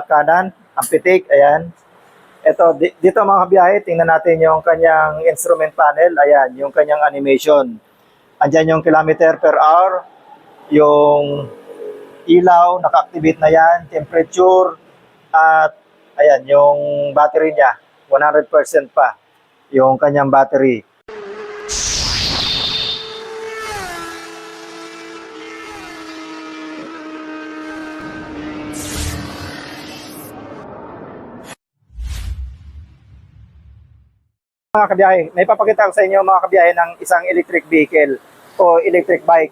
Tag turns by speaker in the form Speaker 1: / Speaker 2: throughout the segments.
Speaker 1: kanan, ang pitik, ayan. Ito, dito mga kabiyahe, tingnan natin yung kanyang instrument panel, ayan, yung kanyang animation. Andyan yung kilometer per hour, yung ilaw, naka-activate na yan, temperature, at ayan, yung battery niya, 100% pa, yung kanyang battery. Mga kabiyahe, may papakita ko sa inyo mga kabiyahe ng isang electric vehicle o electric bike.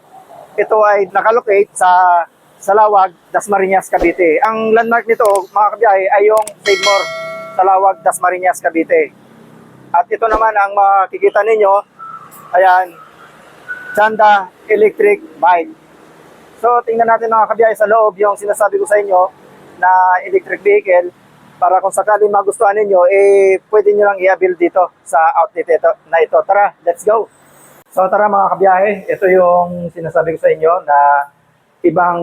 Speaker 1: Ito ay nakalocate sa Salawag, Dasmariñas, Cavite. Ang landmark nito mga kabiyahe ay yung Sigmore, Salawag, Dasmariñas, Cavite. At ito naman ang makikita ninyo, ayan, Chanda electric bike. So tingnan natin mga kabiyahe sa loob yung sinasabi ko sa inyo na electric vehicle, para kung sakaling magustuhan ninyo, pwede nyo lang i-avail dito sa outlet na ito. Tara, let's go! So tara mga kabiyahe, ito yung sinasabi ko sa inyo na ibang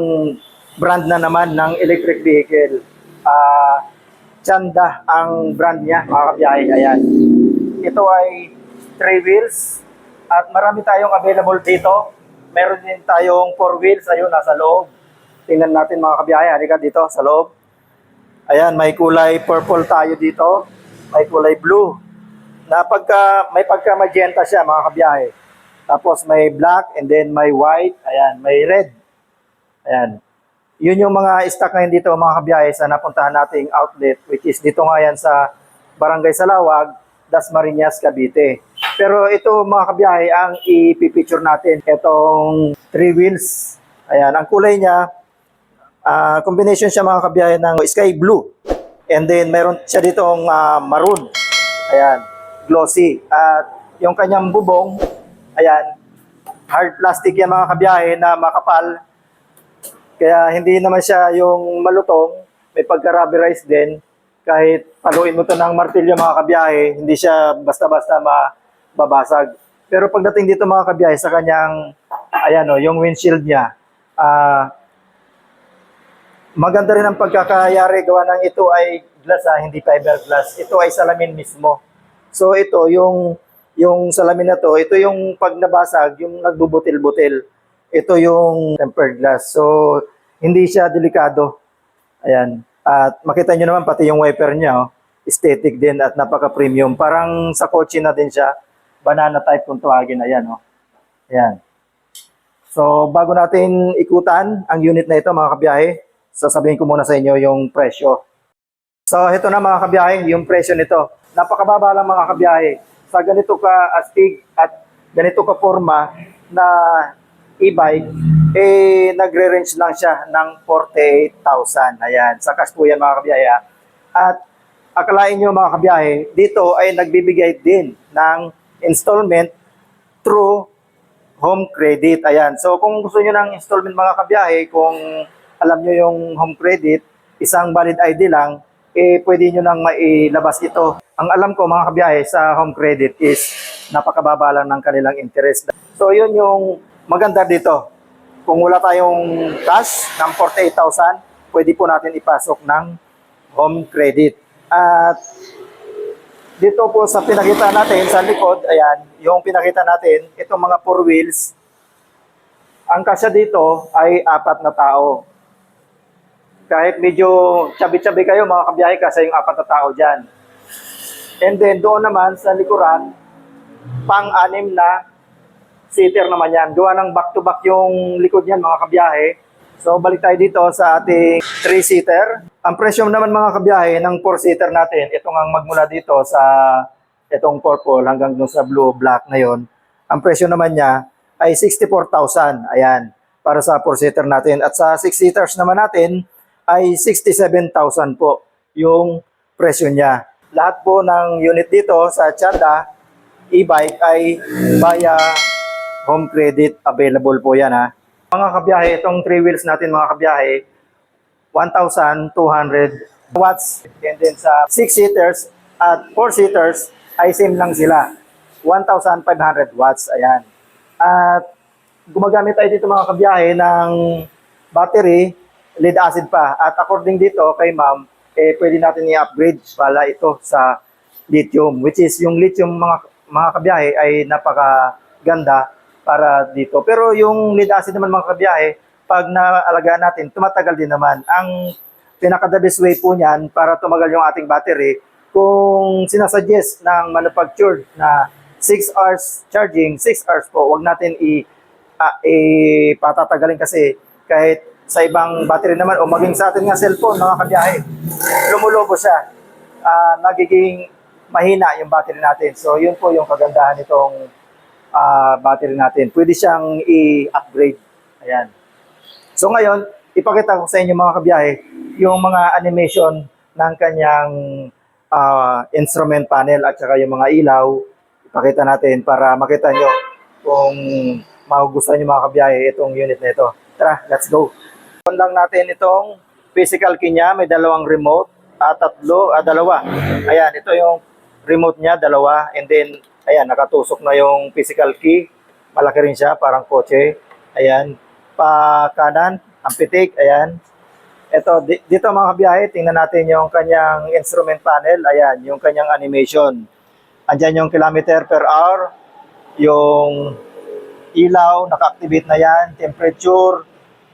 Speaker 1: brand na naman ng electric vehicle. Chanda ang brand niya mga kabiyahe. Ayan. Ito ay 3 wheels at marami tayong available dito. Meron din tayong 4 wheels, ayun, nasa loob. Tingnan natin mga kabiyahe, halika dito sa loob. Ayan, may kulay purple tayo dito. May kulay blue. May pagka magenta siya mga kabiyahe. Tapos may black and then may white. Ayan, may red. Ayan. Yun yung mga stock ngayon dito mga kabiyahe sa napuntahan nating outlet, which is dito nga yan sa Barangay Salawag, Dasmariñas, Cavite. Pero ito mga kabiyahe ang ipipicture natin. Itong 3 wheels. Ayan, ang kulay niya, combination siya mga kabiyahe ng sky blue. And then mayroon siya ditong maroon. Ayan, glossy. At yung kanyang bubong, ayan, hard plastic yan mga kabiyahe na makapal. Kaya hindi naman siya yung malutong, may pagka-rubberized din. Kahit paluin mo to ng martilyo mga kabiyahe, hindi siya basta-basta mababasag. Pero pagdating dito mga kabiyahe sa kanyang, ayan o, yung windshield niya, maganda rin ang pagkakayari, gawa ng ito ay glass hindi fiberglass. Ito ay salamin mismo. So ito, yung salamin na to, ito yung pag nabasag, yung nagbubutil-butil. Ito yung tempered glass. So hindi siya delikado. Ayan. At makita nyo naman pati yung wiper niya, aesthetic din at napaka-premium. Parang sa kotse na din siya. Banana type kung tawagin. Ayan. Ayan. So bago natin ikutan ang unit na ito mga kabiyahe, sasabihin ko muna sa inyo yung presyo. So ito na mga kabiyahe, yung presyo nito. Napakababa lang mga kabiyahe. Sa ganito ka astig at ganito ka forma na e-bike, nagre-range lang siya ng 48,000. Ayan, sa cash po yan mga kabiyahe. At akalain nyo mga kabiyahe, dito ay nagbibigay din ng installment through home credit. Ayan, so kung gusto nyo ng installment mga kabiyahe, kung alam nyo yung home credit, isang valid ID lang, pwede nyo nang mailabas ito. Ang alam ko mga kabiyahe sa home credit is napakababa lang ng kanilang interest. So yun yung maganda dito. Kung wala tayong cash ng 48,000, pwede po natin ipasok ng home credit. At dito po sa pinakita natin sa likod, ayan, yung pinakita natin, itong mga 4 wheels, ang kasya dito ay 4 na tao. Kahit medyo chabi-chabi kayo mga kabiyahe kasi yung 4 na tao dyan. And then doon naman sa likuran, pang-6 na seater naman yan. Gawa ng back-to-back yung likod yan mga kabiyahe. So balik tayo dito sa ating 3-seater. Ang presyo naman mga kabiyahe ng 4-seater natin, itong ang magmula dito sa itong purple hanggang dun sa blue-black na yon. Ang presyo naman niya ay 64,000. Ayan, para sa 4-seater natin. At sa 6-seaters naman natin ay 67,000 po yung presyo niya. Lahat po ng unit dito sa Chanda e-bike ay via home credit available po yan ha. Mga kabiyahe, itong 3 wheels natin mga kabiyahe, 1,200 watts. And then sa 6-seaters at 4-seaters ay same lang sila. 1,500 watts. Ayan. At gumagamit tayo dito mga kabiyahe ng battery lead acid pa. At according dito kay ma'am, pwede natin i-upgrade pala ito sa lithium, which is yung lithium mga kabiyahe ay napakaganda para dito. Pero yung lead acid naman mga kabiyahe, pag naalagaan natin, tumatagal din naman. Ang pinaka-the best way po niyan para tumagal yung ating battery, kung sinasuggest ng manufactured na 6 hours charging, 6 hours po, wag natin ipatatagalin kasi kahit sa ibang battery naman o maging sa atin nga cellphone, mga kabiyahe, lumulobo siya. Nagiging mahina yung battery natin. So, yun po yung kagandahan nitong battery natin. Pwede siyang i-upgrade. Ayan. So, ngayon, ipakita ko sa inyo mga kabiyahe, yung mga animation ng kanyang instrument panel at saka yung mga ilaw. Ipakita natin para makita nyo kung magugustuhan nyo mga kabiyahe itong unit na ito. Tara, let's go. On lang natin itong physical key niya. May dalawang remote. Dalawa. Ayan, ito yung remote niya, dalawa. And then, ayan, nakatusok na yung physical key. Malaki rin siya, parang kotse. Ayan, pa kanan, ang pitik, ayan. Ito, dito mga kabiyahe, tingnan natin yung kanyang instrument panel. Ayan, yung kanyang animation. Andyan yung kilometer per hour. Yung ilaw, naka-activate na yan. Temperature.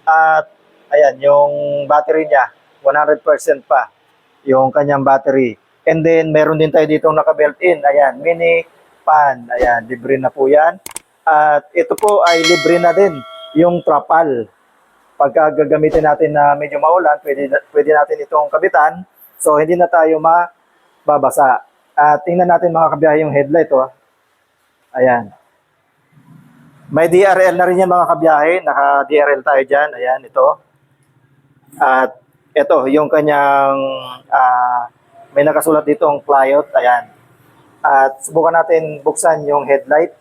Speaker 1: At, ayan, yung battery niya. 100% pa yung kanyang battery. And then, meron din tayo dito naka-built-in. Ayan, mini fan. Ayan, libre na po yan. At ito po ay libre na din yung trapal. Pagka gagamitin natin na medyo maulan, pwede natin itong kabitan. So, hindi na tayo mababasa. At tingnan natin mga kabiyahe yung headlight. Oh. Ayan. May DRL na rin yan mga kabiyahe. Naka-DRL tayo dyan. Ayan, ito. At ito, yung kanyang may nakasulat dito ang Cliot. Ayan. At subukan natin buksan yung headlight.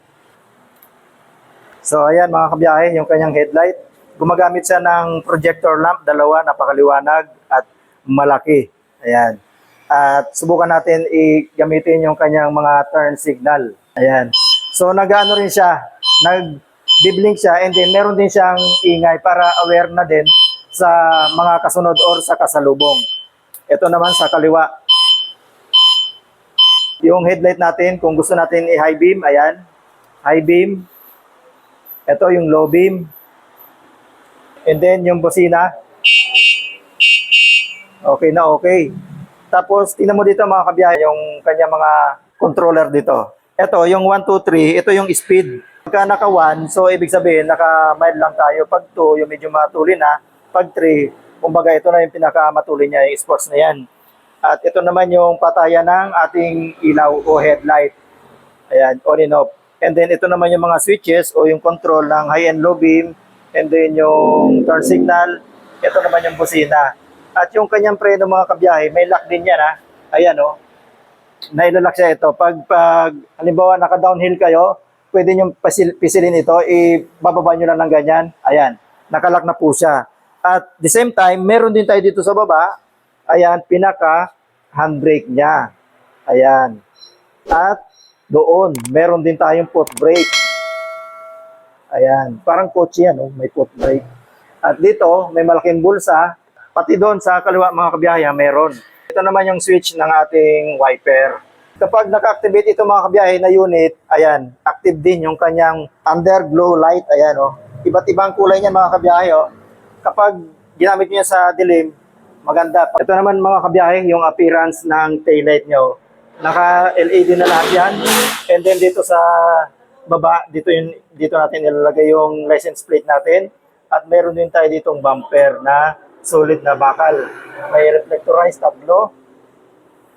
Speaker 1: So, ayan mga kabiyahe, yung kanyang headlight. Gumagamit siya ng projector lamp, dalawa, napakaliwanag at malaki. Ayan. At subukan natin i-gamitin yung kanyang mga turn signal. Ayan. So, nag-ano rin siya, nag-biblink siya, and then meron din siyang ingay para aware na din sa mga kasunod or sa kasalubong. Ito naman sa kaliwa. Yung headlight natin, kung gusto natin i-high beam, ayan. High beam. Ito yung low beam. And then yung bosina. Okay na okay. Tapos tingnan mo dito mga kabiyahe yung kanya mga controller dito. Ito yung 1, 2, 3, ito yung speed. Pagka naka 1, so ibig sabihin naka mild lang tayo. Pag 2, yung medyo matulin na. Pag 3, kumbaga ito na yung pinakamatulin niya, yung sports na yan. At ito naman yung patayan ng ating ilaw o headlight. Ayan, on and off. And then ito naman yung mga switches o yung control ng high and low beam. And then yung turn signal, ito naman yung busina. At yung kanyang preno mga kabiyahe, may lock din yan ha. Ayan o, nailalock siya ito. Pag halimbawa naka-downhill kayo, pwede nyo pisilin ito, ibababa nyo lang ng ganyan. Ayan, nakalock na po siya. At the same time, meron din tayo dito sa baba. Ayan, pinaka handbrake niya. Ayan. At doon, meron din tayong foot brake. Ayan, parang kotse yan, oh, may foot brake. At dito, may malaking bulsa. Pati doon sa kaliwa mga kabiyahe, meron. Ito naman yung switch ng ating wiper. Kapag naka-activate ito mga kabiyahe na unit, ayan, active din yung kanyang underglow light. Ayan, oh. Iba't ibang kulay niyan mga kabiyahe. Oh. Kapag ginamit niyo sa dilim, maganda. Ito naman mga kabiyahe, yung appearance ng taillight nyo. Naka-LED na lahat yan. And then dito sa baba, dito natin ilalagay yung license plate natin. At meron din tayo ditong bumper na solid na bakal. May reflectorized tablo.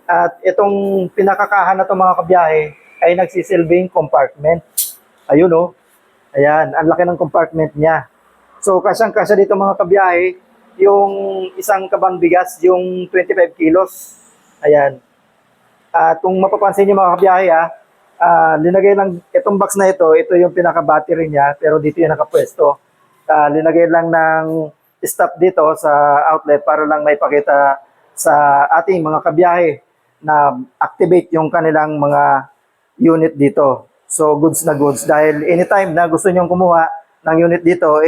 Speaker 1: At itong pinakakahan na itong mga kabiyahe ay nagsisilbing compartment. Ayun o. Ayan, ang laki ng compartment niya. So, kasyang-kasya dito mga kabiyahe, yung isang kabang bigas, yung 25 kilos. Ayan. At kung mapapansin niyo mga kabiyahe linagay lang itong box na ito yung pinaka-battery niya, pero dito yung nakapwesto. Linagay lang ng stop dito sa outlet para lang may pakita sa ating mga kabiyahe na activate yung kanilang mga unit dito. So, goods na goods. Dahil anytime na gusto nyong kumuha ng unit dito,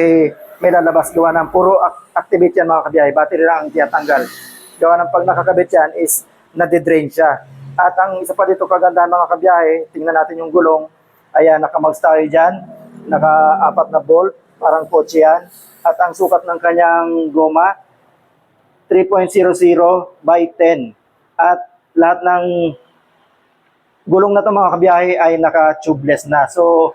Speaker 1: may lalabas. Gawa ng puro activate yan mga kabiyahe. Battery lang ang tiyatanggal. Gawa ng pag nakakabit yan is nadidrain siya. At ang isa pa dito kagandahan mga kabiyahe, tingnan natin yung gulong. Ayan, nakamags tayo dyan. Naka-4 na bolt, parang kotse yan. At ang sukat ng kanyang goma, 3.00 by 10. At lahat ng gulong na ito mga kabiyahe ay naka-tubeless na. So,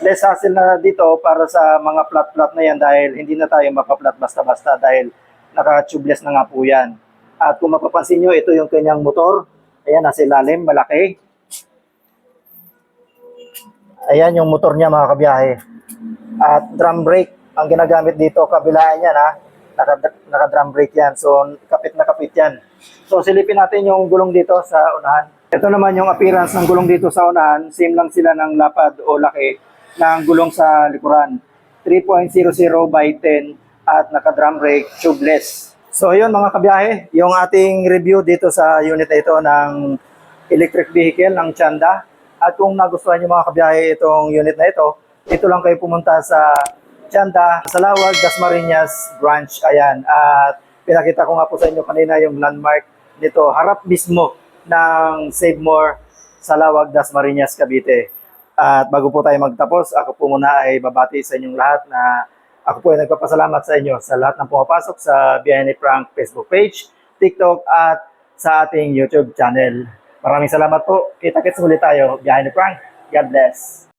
Speaker 1: less hassle na dito para sa mga flat-flat na yan dahil hindi na tayo mapaplat basta-basta dahil naka-tubeless na nga po yan. At kung mapapansin nyo, ito yung kanyang motor. Ayan, nasa ilalim, malaki. Ayan yung motor niya mga kabiyahe. At drum brake, ang ginagamit dito, kabilaan yan ha. Naka-drum brake yan. So, kapit na kapit yan. So, silipin natin yung gulong dito sa unahan. Ito naman yung appearance ng gulong dito sa unahan. Same lang sila ng lapad o laki ng gulong sa likuran. 3.00 by 10 at naka-drum brake, tubeless. So, yun mga kabiyahe, yung ating review dito sa unit na ito ng electric vehicle ng Tianda. At kung nagustuhan nyo mga kabiyahe itong unit na ito, dito lang kayo pumunta sa Tianda, Salawag, Dasmariñas branch. Ayan. At pinakita ko nga po sa inyo kanina yung landmark nito. Harap mismo ng Save More, Salawag, Dasmariñas, Cavite. At bago po tayo magtapos, ako po muna ay babati sa inyong lahat na ako po ay nagpapasalamat sa inyo sa lahat ng pumapasok sa BNA Prank Facebook page, TikTok at sa ating YouTube channel. Maraming salamat po. Kita-kits ulit tayo. BNA Prank. God bless.